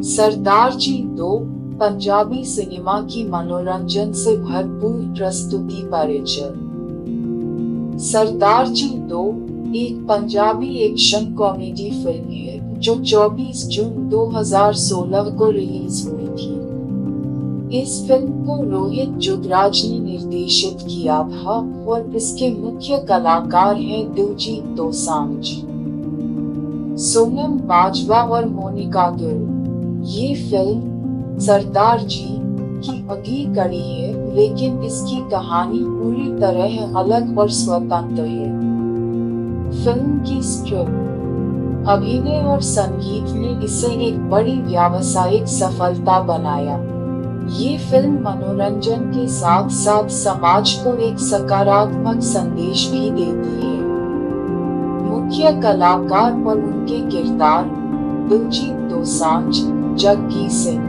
सरदार जी 2 Punjabi cinema की मनोरंजन से भरपूर प्रस्तुति परिचय। सरदार जी 2 एक पंजाबी एक्शन कॉमेडी फिल्म है जो 24 जून 2016 को रिलीज हुई थी। इस फिल्म को रोहित जुगराज ने निर्देशित किया था और इसके मुख्य कलाकार हैं दिलजीत दोसांझ, सोनम बाजवा और मोनिका गिल। ये फिल्म सरदार जी की अगली कड़ी है, लेकिन इसकी कहानी पूरी तरह अलग और स्वतंत्र है। फिल्म की स्क्रिप्ट, अभिनय और संगीत ने इसे एक बड़ी व्यावसायिक सफलता बनाया। ये फिल्म मनोरंजन के साथ साथ समाज को एक सकारात्मक संदेश भी देती है। मुख्य कलाकार और उनके किरदार, दिलजीत दोसांझ, जग्गी सिंह,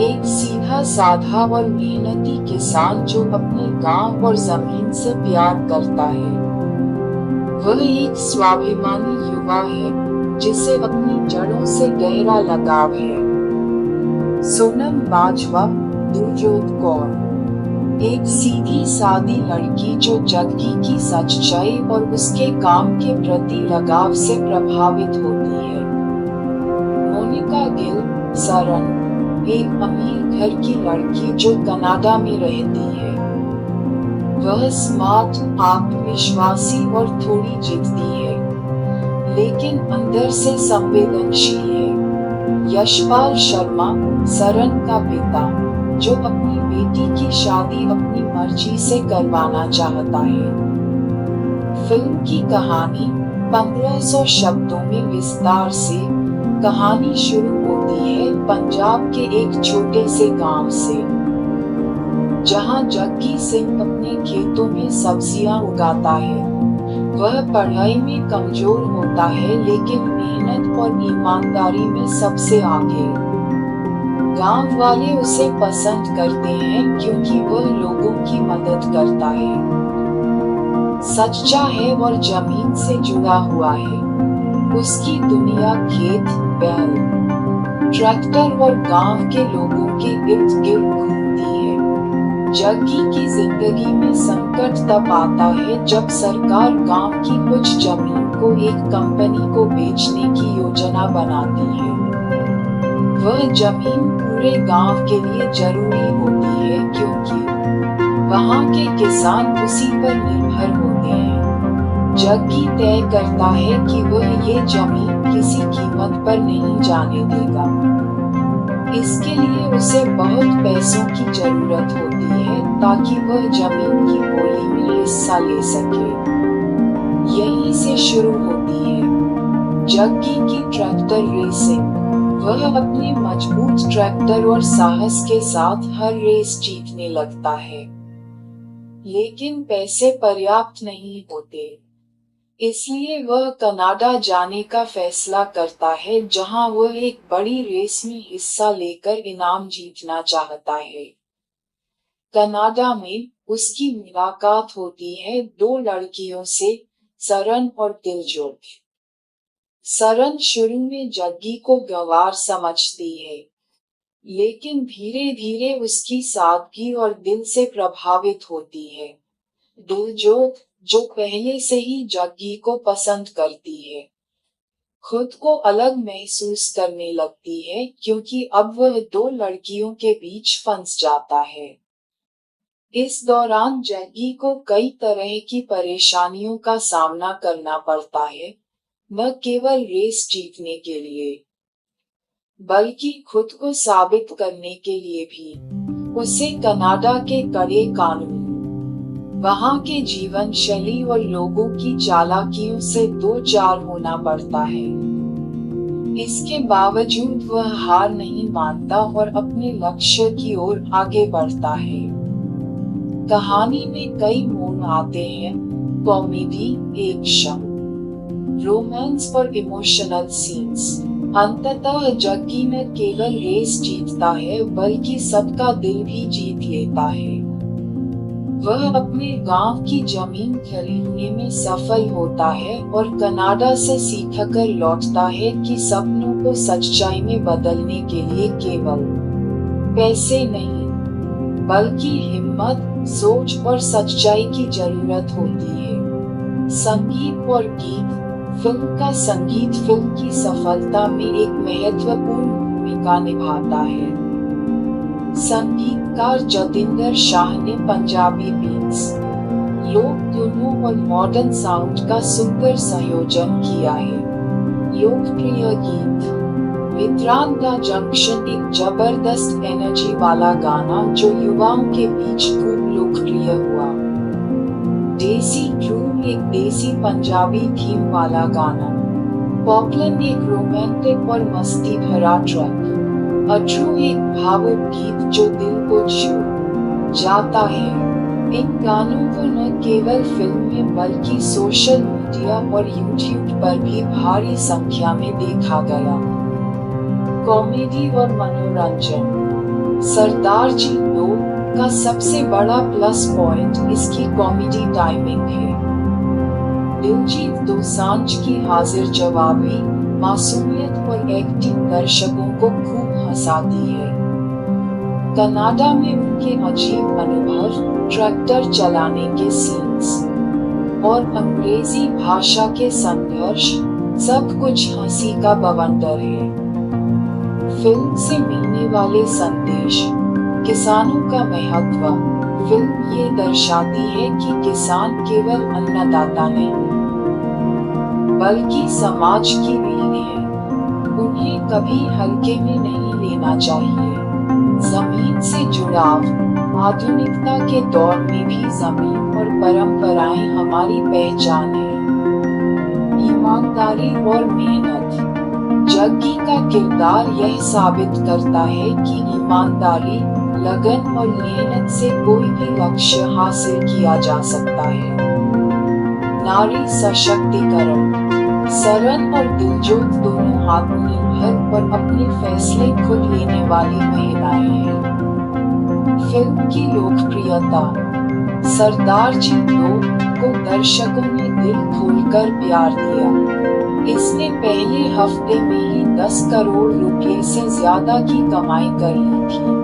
एक सीधा साधा और मेहनती किसान जो अपने गांव और जमीन से प्यार करता है। वह एक स्वाभिमानी युवा है जिसे अपनी जड़ों से गहरा लगाव है। सोनम बाजवा, दिलजोत कौर, एक सीधी सादी लड़की जो जग्गी की सच्चाई और उसके काम के प्रति लगाव से प्रभावित होती है। मोनिका गिल, सरन, एक अमीर घर की लड़की जो कनाडा में रहती है। वह स्मार्ट, आत्मविश्वासी और थोड़ी जिद्दी है, लेकिन अंदर से संवेदनशील है। यशपाल शर्मा, सरन का पिता, जो अपनी बेटी की शादी अपनी मर्जी से करवाना चाहता है। फिल्म की कहानी 1500 शब्दों में विस्तार से। कहानी शुरू होती है पंजाब के एक छोटे से गांव से, जहां जग्गी सिंह अपने खेतों में सब्जियां उगाता है। वह पढ़ाई में कमजोर होता है, लेकिन मेहनत और ईमानदारी में सबसे आगे। गांव वाले उसे पसंद करते हैं क्योंकि वह लोगों की मदद करता है, सच्चा है और जमीन से जुड़ा हुआ है। उसकी दुनिया खेत, बैल, ट्रैक्टर और गांव के लोगों के इर्द गिर्द घूमती है। जग्गी की जिंदगी में संकट तब आता है जब सरकार गांव की कुछ जमीन को एक कंपनी को बेचने की योजना बनाती है। वह जमीन पूरे गांव के लिए जरूरी होती है क्योंकि वहां के किसान उसी पर निर्भर होते हैं। जग्गी तय करता है कि वह ये जमीन किसी कीमत पर नहीं जाने देगा। इसके लिए उसे बहुत पैसों की जरूरत होती है ताकि वह जमीन की बोली में हिस्सा ले सके। यहीं से शुरू होती है जग्गी की ट्रैक्टर रेसिंग। वह अपने मजबूत ट्रैक्टर और साहस के साथ हर रेस जीतने लगता है, लेकिन पैसे पर्याप्त नहीं होते। इसलिए वह कनाडा जाने का फैसला करता है, जहां वह एक बड़ी रेस में हिस्सा लेकर इनाम जीतना चाहता है। कनाडा में उसकी मुलाकात होती है दो लड़कियों से, सरन और दिलजोत। सरन शुरू में जग्गी को गंवार समझती है, लेकिन धीरे धीरे उसकी सादगी और दिल से प्रभावित होती है। दिलजोत, जो पहले से ही जग्गी को पसंद करती है, खुद को अलग महसूस करने लगती है क्योंकि अब वह दो लड़कियों के बीच फंस जाता है। इस दौरान जग्गी को कई तरह की परेशानियों का सामना करना पड़ता है, न केवल रेस जीतने के लिए, बल्कि खुद को साबित करने के लिए भी। उसे कनाडा के कड़े कानून, वहां के जीवन शैली और लोगों की चालाकियों से दो चार होना पड़ता है। इसके बावजूद वह हार नहीं मानता और अपने लक्ष्य की ओर आगे बढ़ता है। कहानी में कई मोड़ आते हैं, कॉमेडी, एक्शन, रोमांस और इमोशनल सीन्स। अंततः जग्गी न केवल रेस जीतता है बल्कि सबका दिल भी जीत लेता है। वह अपने गांव की जमीन खरीदने में सफल होता है और कनाडा से सीखकर लौटता है कि सपनों को सच्चाई में बदलने के लिए केवल पैसे नहीं, बल्कि हिम्मत, सोच और सच्चाई की जरूरत होती है। संगीत और गीत। फिल्म का संगीत फिल्म की सफलता में एक महत्वपूर्ण भूमिका निभाता है। संगीतकार जतिंदर शाह ने पंजाबी बीट्स, लोक धुनों और मॉडर्न साउंड का सुंदर संयोजन किया है। लोकप्रिय गीत। विक्रांत जंक्शन एक जबरदस्त एनर्जी वाला गाना जो युवाओं के बीच खूब लोकप्रिय हुआ। देसी ड्रूम एक देसी पंजाबी थीम वाला गाना। पॉपलन एक रोमांटिक और मस्ती भरा ट्रैक। अट्रू एक भावुक गीत जो दिल को छू जाता है। इन गानों को न केवल फिल्म में बल्कि सोशल मीडिया और यूट्यूब पर भी भारी संख्या में देखा गया। कॉमेडी और मनोरंजन। सरदार जी 2 का सबसे बड़ा प्लस पॉइंट इसकी कॉमेडी टाइमिंग है। दिलजीत दोसांझ की हाजिर जवाबी, मासूमियत और एक्टिंग दर्शकों को खूब हंसाती है। कनाडा में उनके अजीब अनुभव, ट्रैक्टर चलाने के सीन्स और अंग्रेजी भाषा के संघर्ष, सब कुछ हंसी का बवंडर है। फिल्म से मिलने वाले संदेश। किसानों का महत्व। फिल्म ये दर्शाती है कि किसान केवल अन्नदाता नहीं, बल्कि समाज की रीढ़ है। उन्हें कभी हल्के में नहीं लेना चाहिए। जमीन से जुड़ाव। आधुनिकता के दौर में भी जमीन और परंपराएं हमारी पहचान है। ईमानदारी और मेहनत। जग्गी का किरदार यह साबित करता है कि ईमानदारी, लगन और मेहनत से कोई भी लक्ष्य हासिल किया जा सकता है। नारी सशक्तिकरण। सरन और दिलजोत दोनों आत्मनिर्भर और अपने फैसले खुद लेने वाली महिलाएं हैं। फिल्म की लोकप्रियता। सरदार जी 2 को दर्शकों ने दिल खोलकर प्यार दिया। इसने पहले हफ्ते में ही 10 करोड़ रुपए से ज्यादा की कमाई कर ली थी।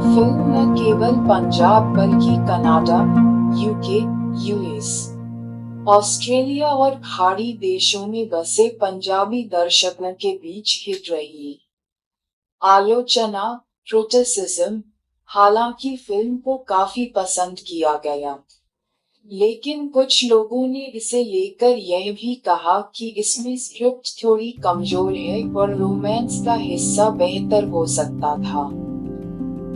फिल्म न केवल पंजाब बल्कि कनाडा, यूके, यूएस, ऑस्ट्रेलिया और खाड़ी देशों में बसे पंजाबी दर्शकों के बीच हिट रही। आलोचना, क्रिटिसिज्म। हालांकि फिल्म को काफी पसंद किया गया, लेकिन कुछ लोगों ने इसे लेकर यह भी कहा कि इसमें स्क्रिप्ट थोड़ी कमजोर है और रोमांस का हिस्सा बेहतर हो सकता था।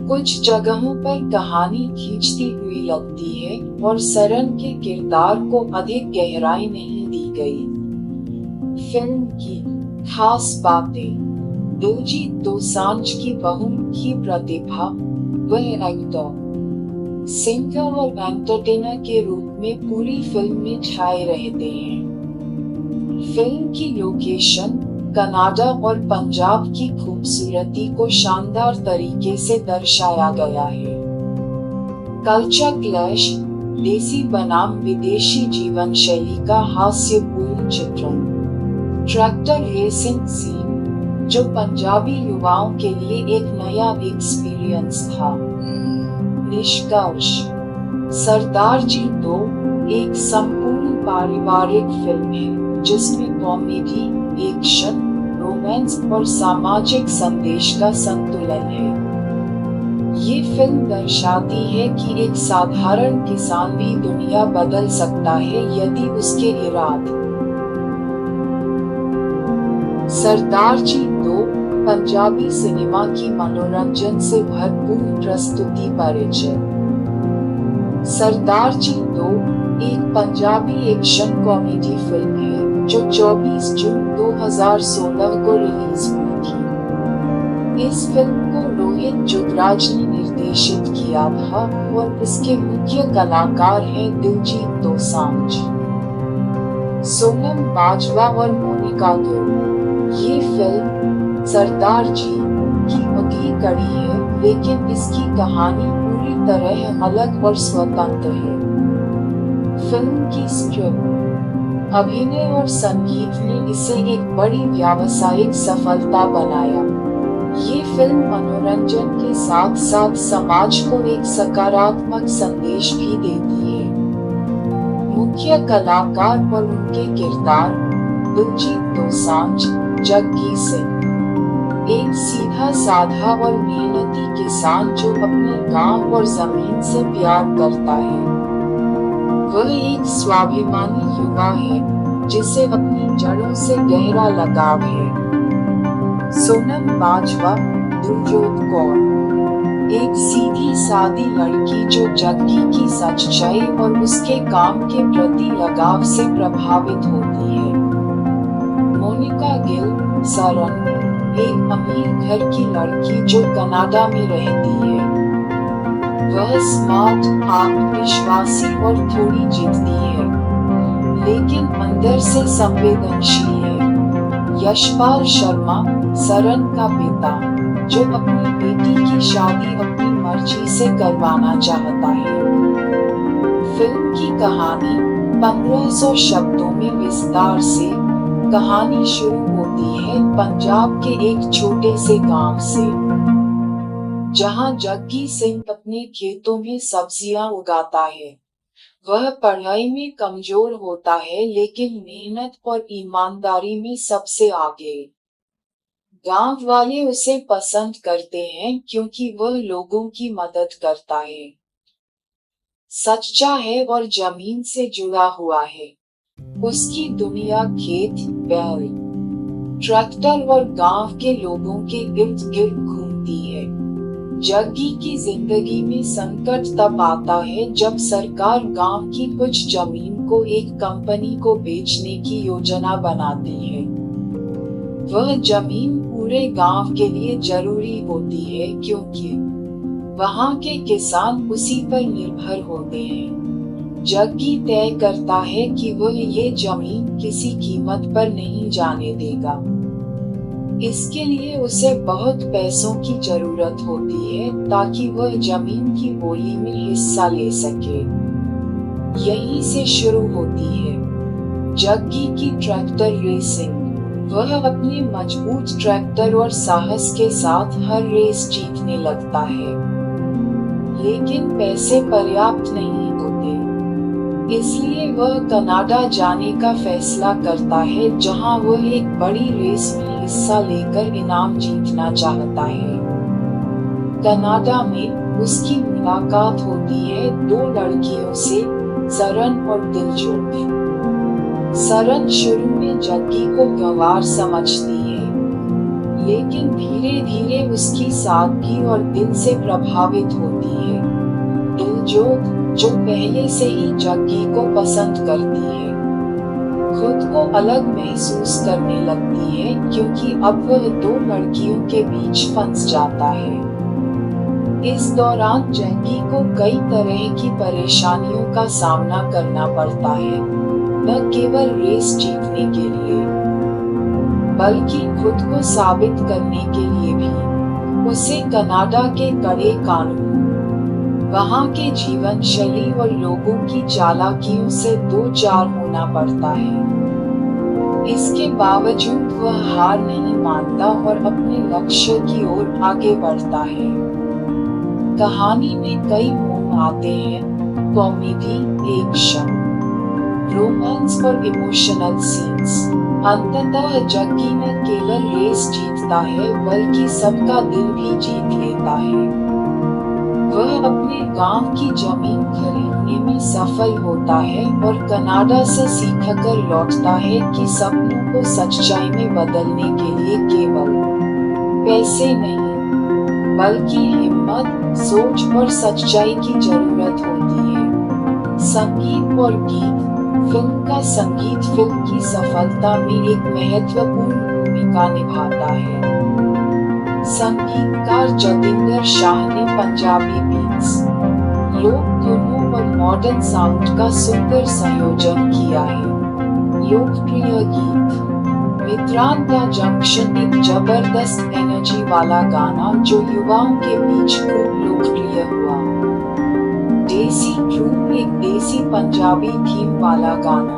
कुछ जगहों पर कहानी खींचती हुई लगती है और सरन के किरदार को अधिक गहराई नहीं दी गई। फिल्म की खास बातें। दिलजीत दोसांझ की बहुमुखी प्रतिभा। वह एक्टर, सिंगर और एंटरटेनर के रूप में पूरी फिल्म में छाए रहते हैं। फिल्म की लोकेशन, कनाडा और पंजाब की खूबसूरती को शानदार तरीके से दर्शाया गया है। Culture clash. देसी बनाम विदेशी जीवन शैली का हास्यपूर्ण चित्रण। ट्रैक्टर रेसिंग सीन, जो पंजाबी युवाओं के लिए एक नया एक्सपीरियंस था। निष्कर्ष। सरदार जी 2 एक संपूर्ण पारिवारिक फिल्म है जिसमें कॉमेडी, एक्शन, रोमांस और सामाजिक संदेश का संतुलन है। ये फिल्म दर्शाती है कि एक साधारण किसान भी दुनिया बदल सकता है यदि उसके इरादे। सरदार जी 2 पंजाबी सिनेमा की मनोरंजन से भरपूर प्रस्तुति परिचय। सरदार जी 2 एक पंजाबी एक्शन कॉमेडी फिल्म है जो 24 जून 2016 को रिलीज हुई थी। इस फिल्म को रोहित जुगराज ने निर्देशित किया था और इसके मुख्य कलाकार हैं दिलजीत दोसांझ, सोनम बाजवा और मोनिका गिल। ये फिल्म सरदार जी की अगली कड़ी है, लेकिन इसकी कहानी पूरी पूरी तरह अलग और स्वतंत्र है। फिल्म की स्क्रिप्ट, अभिनय और संगीत ने इसे एक बड़ी व्यावसायिक सफलता बनाया। ये फिल्म मनोरंजन के साथ साथ समाज को एक सकारात्मक संदेश भी देती है। मुख्य कलाकार और उनके किरदार, दिलजीत दोसांझ, जग्गी सिंह, एक सीधा साधा और मेहनती किसान जो अपने गांव और जमीन से प्यार करता है। वह एक स्वाभिमानी युवा है जिसे अपनी जड़ों से गहरा लगाव है। सोनम बाजवा, दिलजोत कौर, एक सीधी सादी लड़की जो जग्गी की सच्चाई और उसके काम के प्रति लगाव से प्रभावित होती है। मोनिका गिल, सरन, एक अमीर घर की लड़की जो कनाडा में रहती है। वह स्मार्ट, आत्मविश्वासी और थोड़ी जिद्दी है, लेकिन अंदर से संवेदनशील है। यशपाल शर्मा, सरन का पिता, जो अपनी बेटी की शादी अपनी मर्जी से करवाना चाहता है। फिल्म की कहानी 1500 शब्दों में विस्तार से। कहानी शुरू होती है पंजाब के एक छोटे से गांव से, जहां जग्गी सिंह अपने खेतों में सब्जियां उगाता है। वह पढ़ाई में कमजोर होता है लेकिन मेहनत और ईमानदारी में सबसे आगे। गांव वाले उसे पसंद करते हैं क्योंकि वह लोगों की मदद करता है, सच्चा है और जमीन से जुड़ा हुआ है। उसकी दुनिया खेत, बैल, ट्रैक्टर और गांव के लोगों के इर्द गिर्द घूमती है। जग्गी की जिंदगी में संकट तब आता है जब सरकार गांव की कुछ जमीन को एक कंपनी को बेचने की योजना बनाती है। वह जमीन पूरे गांव के लिए जरूरी होती है क्योंकि वहां के किसान उसी पर निर्भर होते हैं। जग्गी तय करता है कि वह ये जमीन किसी कीमत पर नहीं जाने देगा। इसके लिए उसे बहुत पैसों की जरूरत होती है ताकि वह जमीन की बोली में हिस्सा ले सके। यहीं से शुरू होती है जग्गी की ट्रैक्टर रेसिंग। वह अपने मजबूत ट्रैक्टर और साहस के साथ हर रेस जीतने लगता है, लेकिन पैसे पर्याप्त नहीं होते। इसलिए वह कनाडा जाने का फैसला करता है, जहां वह एक बड़ी रेस में हिस्सा लेकर इनाम जीतना चाहता है। कनाडा में उसकी मुलाकात होती है दो लड़कियों से, सरन और दिलजोत। सरन शुरू में जग्गी को गंवार समझती है, लेकिन धीरे धीरे उसकी सादगी और दिल से प्रभावित होती है। दिलजोत, जो पहले से ही जग्गी को पसंद करती है, खुद को अलग महसूस करने लगती है क्योंकि अब वह दो लड़कियों के बीच फंस जाता है। इस दौरान जग्गी को कई तरह की परेशानियों का सामना करना पड़ता है, न केवल रेस जीतने के लिए, बल्कि खुद को साबित करने के लिए भी। उसे कनाडा के कड़े कानून, वहां के जीवन शैली और लोगों की चालाकियों से दो चार होना पड़ता है। इसके बावजूद वह हार नहीं मानता और अपने लक्ष्य की ओर आगे बढ़ता है। कहानी में कई मोड़ आते हैं, कॉमेडी, एक्शन, रोमांस और इमोशनल सीन्स। अंततः जग्गी न केवल रेस जीतता है बल्कि सबका दिल भी जीत लेता है। वह अपने गांव की जमीन खरीदने में सफल होता है और कनाडा से सीखकर लौटता है कि सपनों को सच्चाई में बदलने के लिए केवल पैसे नहीं, बल्कि हिम्मत, सोच और सच्चाई की जरूरत होती है। संगीत और गीत। फिल्म का संगीत फिल्म की सफलता में एक महत्वपूर्ण भूमिका निभाता है। संगीतकार जतिंदर शाह ने पंजाबी बीट्स, लोक धुनों और मॉडर्न साउंड का सुंदर संयोजन किया है। लोकप्रिय गीत, मित्रान दा जंक्शन एक जबरदस्त एनर्जी वाला गाना जो युवाओं के बीच खूब लोकप्रिय हुआ। देसी ट्रूप एक देसी पंजाबी थीम वाला गाना।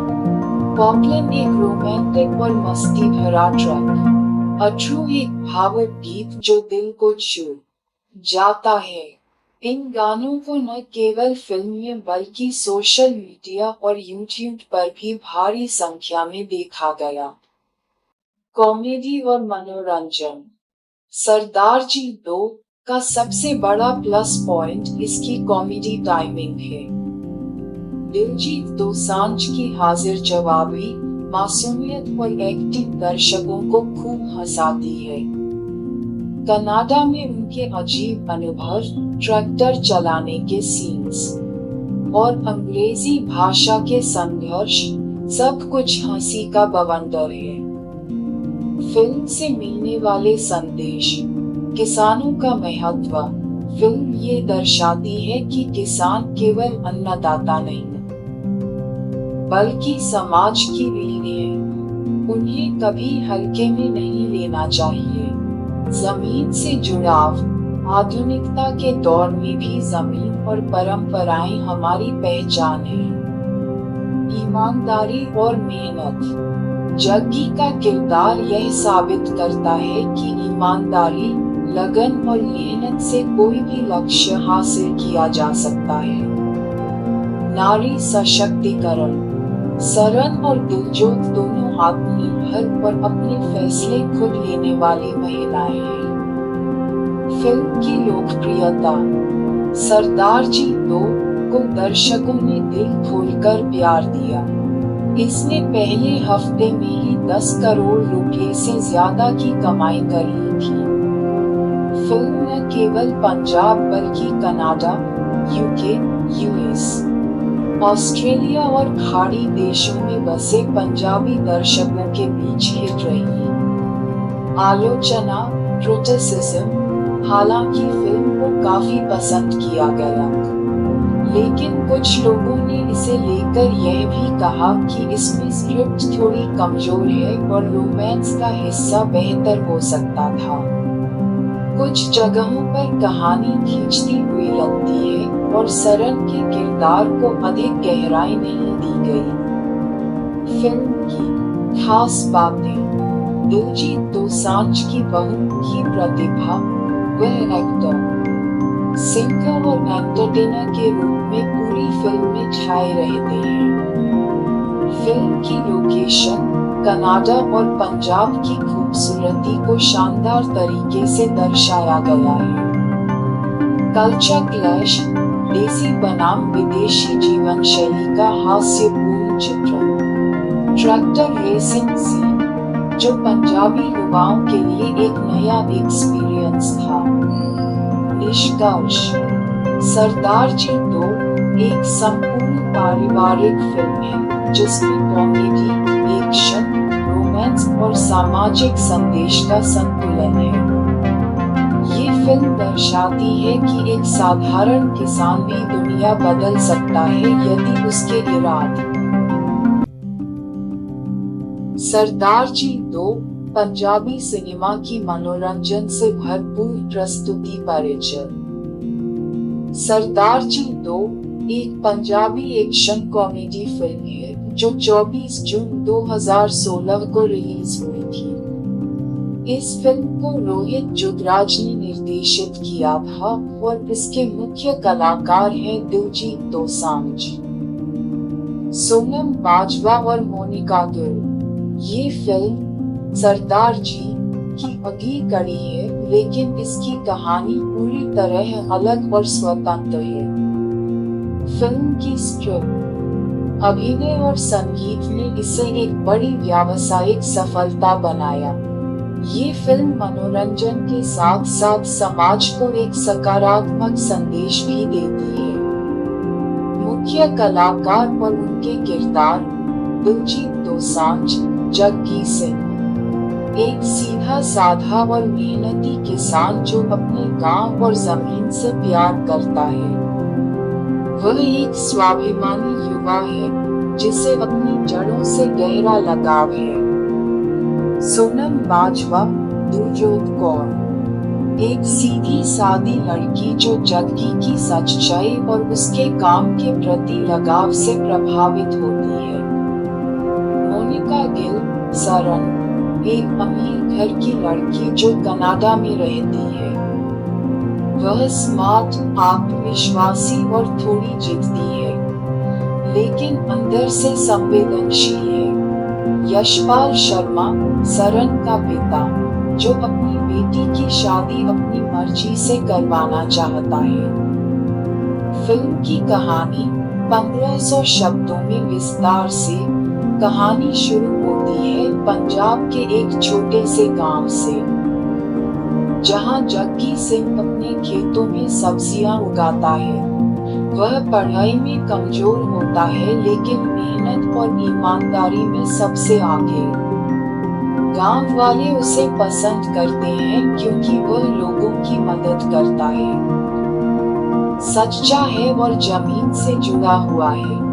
पॉपलन एक रोमांटिक और मस्ती भरा ट्रैक। अथरू एक भावुक गीत जो दिल को छू जाता है। इन गानों को न केवल फिल्म में बल्कि सोशल मीडिया और यूट्यूब पर भी भारी संख्या में देखा गया। कॉमेडी और मनोरंजन। सरदार जी 2 का सबसे बड़ा प्लस पॉइंट इसकी कॉमेडी टाइमिंग है। दिलजीत दोसांझ की हाजिर जवाबी, मासूमियत और एक्टिंग दर्शकों को खूब हंसाती है। कनाडा में उनके अजीब अनुभव, ट्रैक्टर चलाने के सीन्स और अंग्रेजी भाषा के संघर्ष, सब कुछ हंसी का बवंडर है। फिल्म से मिलने वाले संदेश। किसानों का महत्व। फिल्म ये दर्शाती है कि किसान केवल अन्नदाता नहीं बल्कि समाज की रीढ़ है। उन्हें कभी हल्के में नहीं लेना चाहिए। जमीन से जुड़ाव। आधुनिकता के दौर में भी जमीन और परंपराएं हमारी पहचान है। ईमानदारी और मेहनत। जग्गी का किरदार यह साबित करता है कि ईमानदारी, लगन और मेहनत से कोई भी लक्ष्य हासिल किया जा सकता है। नारी सशक्तिकरण। सरन और दिलजोत दोनों आत्मनिर्भर और अपने फैसले खुद लेने वाली महिलाएं हैं। फिल्म की लोकप्रियता। सरदार जी 2 को दर्शकों ने दिल खोलकर प्यार दिया। इसने पहले हफ्ते में ही 10 करोड़ रुपए से ज्यादा की कमाई कर ली थी। फिल्म न केवल पंजाब बल्कि कनाडा, यूके, यूएस, ऑस्ट्रेलिया और खाड़ी देशों में बसे पंजाबी दर्शकों के बीच हिट रही। आलोचना, क्रिटिसिज्म। हालांकि फिल्म को काफी पसंद किया गया, लेकिन कुछ लोगों ने इसे लेकर यह भी कहा कि इसमें स्क्रिप्ट थोड़ी कमजोर है और रोमांस का हिस्सा बेहतर हो सकता था। कुछ जगहों पर कहानी खींचती हुई लगती है और सरन के किरदार को अधिक गहराई नहीं दी गई। फिल्म की खास बातें। दिलजीत दोसांझ की बहुमुखी प्रतिभा। वह एक्टर, सिंगर और एंटरटेनर के रूप में पूरी फिल्म में छाए रहते हैं। फिल्म की लोकेशन, कनाडा और पंजाब की खूबसूरती को शानदार तरीके से दर्शाया गया है। Culture clash. देसी बनाम विदेशी जीवन शैली का हास्यपूर्ण चित्रण। ट्रैक्टर रेसिंग सीन, जो पंजाबी युवाओं के लिए एक नया एक्सपीरियंस था। निष्कर्ष। सरदार जी 2 एक संपूर्ण पारिवारिक फिल्म है जिसमें कॉमेडी, एक्शन, रोमांस और सामाजिक संदेश का संतुलन है। ये फिल्म दर्शाती है कि एक साधारण किसान भी दुनिया बदल सकता है यदि उसके इरादे। सरदार जी 2 पंजाबी सिनेमा की मनोरंजन से भरपूर प्रस्तुति परिचय। सरदार जी 2 एक पंजाबी एक्शन कॉमेडी फिल्म है जो 24 जून 2016 को रिलीज हुई थी। इस फिल्म को रोहित जुगराज ने निर्देशित किया था और इसके मुख्य कलाकार हैं दिलजीत दोसांझ, सोनम बाजवा और मोनिका गिल। ये फिल्म सरदार जी की अगली कड़ी है, लेकिन इसकी कहानी पूरी तरह अलग और स्वतंत्र है। फिल्म की स्क्रिप्ट, अभिनय और संगीत ने इसे एक बड़ी व्यावसायिक सफलता बनाया। ये फिल्म मनोरंजन के साथ साथ समाज को एक सकारात्मक संदेश भी देती है। मुख्य कलाकार और उनके किरदार। दिलजीत दोसांझ, जग्गी सिंह, एक सीधा साधा और मेहनती किसान जो अपने गांव और जमीन से प्यार करता है। वह एक स्वाभिमानी युवा है जिसे अपनी जड़ों से गहरा लगाव है। सोनम बाजवा, दिलजोत कौर, एक सीधी सादी लड़की जो जग्गी की सच्चाई और उसके काम के प्रति लगाव से प्रभावित होती है। मोनिका गिल, सरन, एक अमीर घर की लड़की जो कनाडा में रहती है। वह स्मार्ट, आत्मविश्वासी और थोड़ी जिद्दी है, लेकिन अंदर से संवेदनशील है। यशपाल शर्मा, सरन का पिता, जो अपनी बेटी की शादी अपनी मर्जी से करवाना चाहता है। फिल्म की कहानी 1500 शब्दों में विस्तार से। कहानी शुरू होती है पंजाब के एक छोटे से गांव से, जहां जग्गी सिंह अपने खेतों में सब्जियां उगाता है। वह पढ़ाई में कमजोर होता है, लेकिन मेहनत और ईमानदारी में सबसे आगे। गांव वाले उसे पसंद करते हैं क्योंकि वह लोगों की मदद करता है, सच्चा है और जमीन से जुड़ा हुआ है।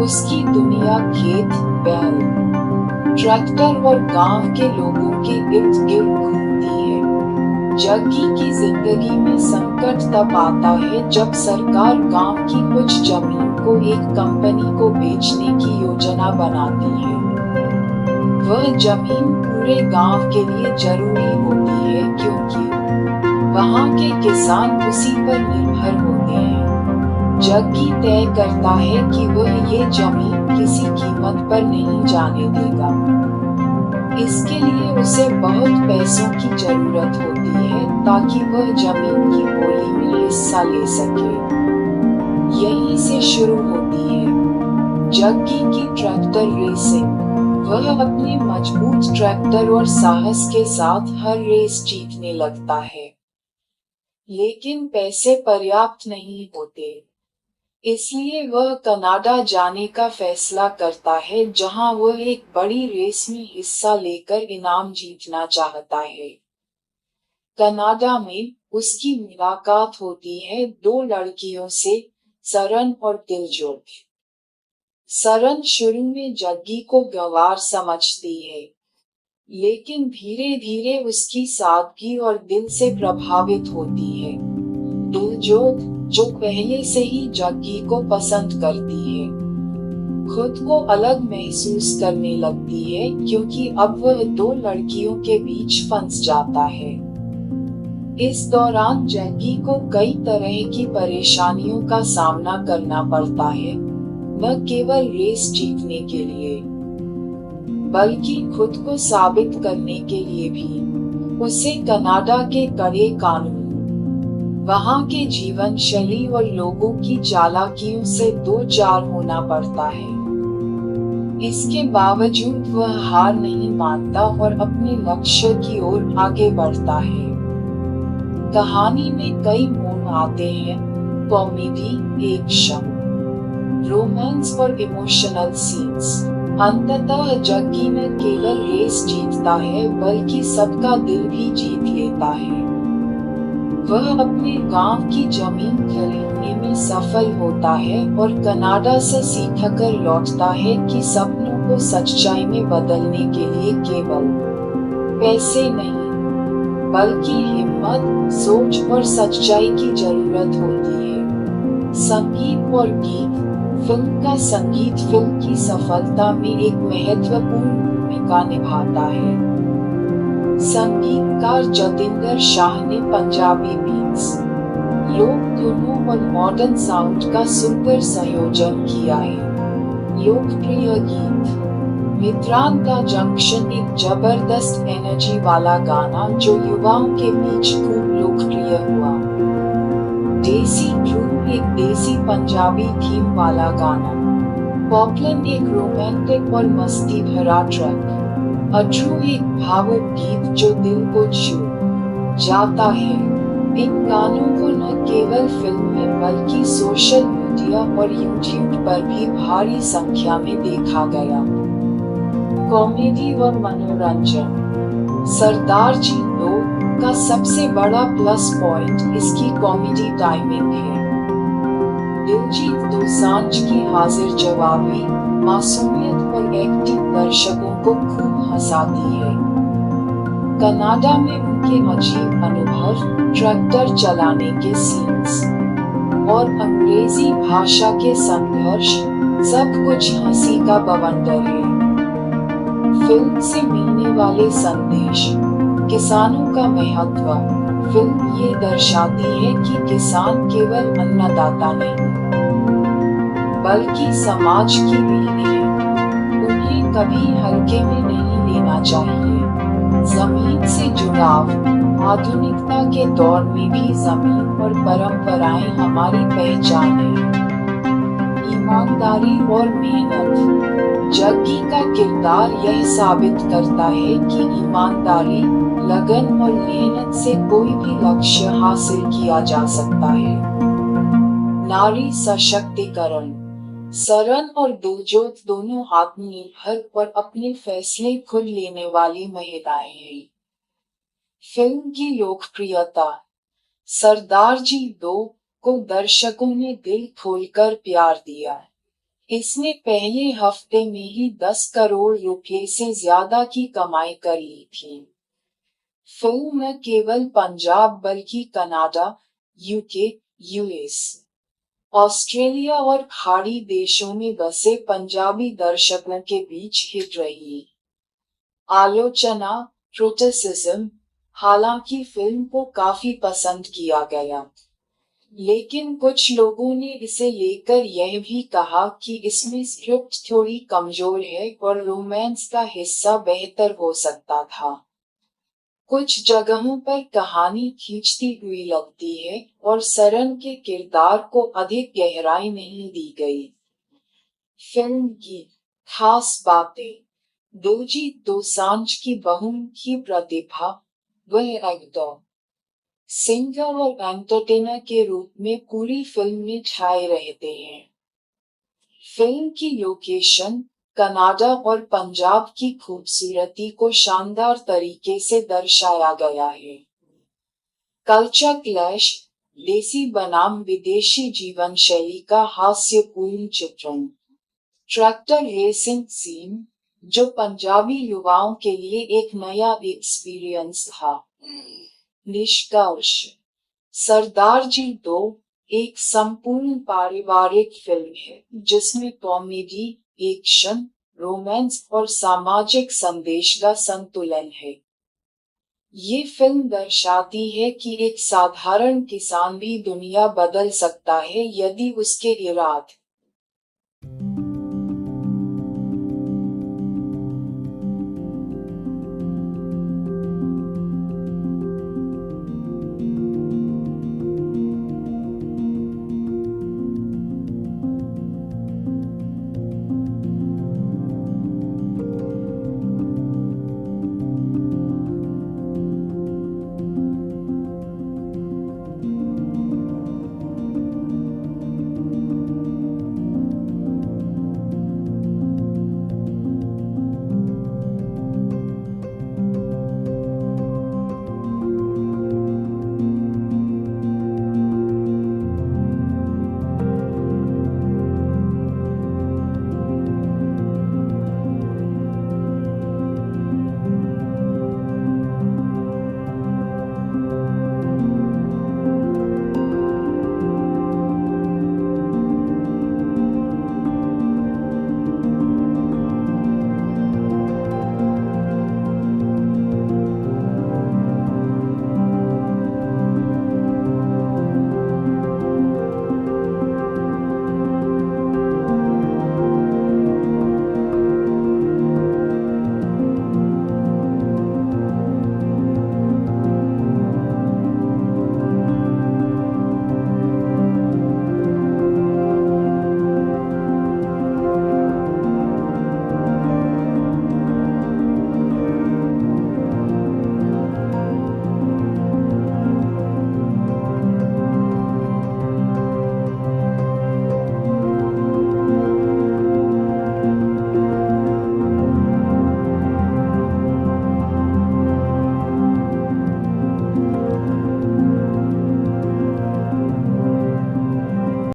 उसकी दुनिया खेत, बैल, ट्रैक्टर और गांव के लोगों के इर्द गिर्द घूमती है। जग्गी की जिंदगी में संकट तब आता है जब सरकार गांव की कुछ जमीन को एक कंपनी को बेचने की योजना बनाती है। वह जमीन पूरे गांव के लिए जरूरी होती है क्योंकि वहां के किसान उसी पर निर्भर होते हैं। जग्गी तय करता है कि वह ये जमीन किसी कीमत पर नहीं जाने देगा। इसके लिए उसे बहुत पैसों की जरूरत होती है ताकि वह जमीन की बोली में हिस्सा ले सके। यहीं से शुरू होती है जग्गी की ट्रैक्टर रेसिंग। वह अपने मजबूत ट्रैक्टर और साहस के साथ हर रेस जीतने लगता है, लेकिन पैसे पर्याप्त नहीं होते। इसलिए वह कनाडा जाने का फैसला करता है, जहां वह एक बड़ी रेस में हिस्सा लेकर इनाम जीतना चाहता है। कनाडा में उसकी मुलाकात होती है दो लड़कियों से, सरन और दिलजोत। सरन शुरू में जग्गी को गंवार समझती है, लेकिन धीरे धीरे उसकी सादगी और दिल से प्रभावित होती है। दिलजोत, जो पहले से ही जग्गी को पसंद करती है, खुद को अलग महसूस करने लगती है क्योंकि अब वह दो लड़कियों के बीच फंस जाता है। इस दौरान जग्गी को कई तरह की परेशानियों का सामना करना पड़ता है, न केवल रेस जीतने के लिए, बल्कि खुद को साबित करने के लिए भी। उसे कनाडा के कड़े कानून, वहां के जीवन शैली और लोगों की चालाकियों से दो चार होना पड़ता है। इसके बावजूद वह हार नहीं मानता और अपने लक्ष्य की ओर आगे बढ़ता है। कहानी में कई मोड़ आते हैं, कॉमेडी, एक्शन, रोमांस और इमोशनल सीन्स। अंततः जग्गी न केवल रेस जीतता है बल्कि सबका दिल भी जीत लेता है। वह अपने गांव की जमीन खरीदने में सफल होता है और कनाडा से सीखकर लौटता है कि सपनों को सच्चाई में बदलने के लिए केवल पैसे नहीं, बल्कि हिम्मत, सोच और सच्चाई की जरूरत होती है। संगीत और गीत। फिल्म का संगीत फिल्म की सफलता में एक महत्वपूर्ण भूमिका निभाता है। संगीतकार जतिंदर शाह ने पंजाबी बीट्स, लोक धुनों और मॉडर्न साउंड का सुंदर संयोजन किया है। लोकप्रिय गीत। मित्रान का जंक्शन एक जबरदस्त एनर्जी वाला गाना जो युवाओं के बीच खूब लोकप्रिय हुआ। देसी ध्रुव एक देसी पंजाबी थीम वाला गाना। पॉपलन एक रोमांटिक और मस्ती भरा ट्रैक। अट्रू एक भावुक गीत जो दिल को छू जाता है। इन गानों को न केवल फिल्म में बल्कि सोशल मीडिया और यूट्यूब पर भी भारी संख्या में देखा गया। कॉमेडी व मनोरंजन। सरदार जी 2 का सबसे बड़ा प्लस पॉइंट इसकी कॉमेडी टाइमिंग है। दिलजीत दोसांझ की हाजिर जवाबी, मासूमियत और एक्टिंग दर्शकों को खूब हंसाती है। कनाडा में उनके अजीब अनुभव, ट्रैक्टर चलाने के सीन्स और अंग्रेजी भाषा के संघर्ष, सब कुछ हंसी का बवंडर है। फिल्म से मिलने वाले संदेश, किसानों का महत्व। फिल्म ये दर्शाती है कि किसान केवल अन्नदाता नहीं, बल्कि समाज की रीढ़ है। उन्हें कभी हल्के में नहीं लेना चाहिए। जमीन से जुड़ाव, आधुनिकता के दौर में भी जमीन और परंपराएं हमारी पहचान है। ईमानदारी और मेहनत, जग्गी का किरदार यह साबित करता है कि ईमानदारी, लगन और मेहनत से कोई भी लक्ष्य हासिल किया जा सकता है। नारी सशक्तिकरण, सरन और दुलजोत दोनों आत्मनिर्भर और अपने फैसले खुद लेने वाली महिलाएं हैं। फिल्म की लोकप्रियता, सरदार जी 2 को दर्शकों ने दिल खोलकर प्यार दिया। इसने पहले हफ्ते में ही 10 करोड़ रुपए से ज्यादा की कमाई कर ली थी। फिल्म न केवल पंजाब बल्कि कनाडा, यूके, यूएस, ऑस्ट्रेलिया और खाड़ी देशों में बसे पंजाबी दर्शकों के बीच हिट रही। आलोचना, क्रिटिसिज्म। हालांकि फिल्म को काफी पसंद किया गया, लेकिन कुछ लोगों ने इसे लेकर यह भी कहा कि इसमें स्क्रिप्ट थोड़ी कमजोर है और रोमांस का हिस्सा बेहतर हो सकता था। कुछ जगहों पर कहानी खींचती हुई लगती है और सरन के किरदार को अधिक गहराई नहीं दी गई। फिल्म की खास बातें, दिलजीत दोसांझ की बहुमुखी प्रतिभा, वह एक्टर, सिंगर और एंटरटेनर के रूप में पूरी फिल्म में छाए रहते हैं। फिल्म की लोकेशन, कनाडा और पंजाब की खूबसूरती को शानदार तरीके से दर्शाया गया है। कल्चर क्लैश, देसी बनाम विदेशी जीवन शैली का हास्यपूर्ण चित्रण। ट्रैक्टर रेसिंग सीन, जो पंजाबी युवाओं के लिए एक नया एक्सपीरियंस था। निष्कर्ष, सरदार जी 2 एक संपूर्ण पारिवारिक फिल्म है जिसमें कॉमेडी, एक्शन, रोमांस और सामाजिक संदेश का संतुलन है। ये फिल्म दर्शाती है कि एक साधारण किसान भी दुनिया बदल सकता है यदि उसके इरादे,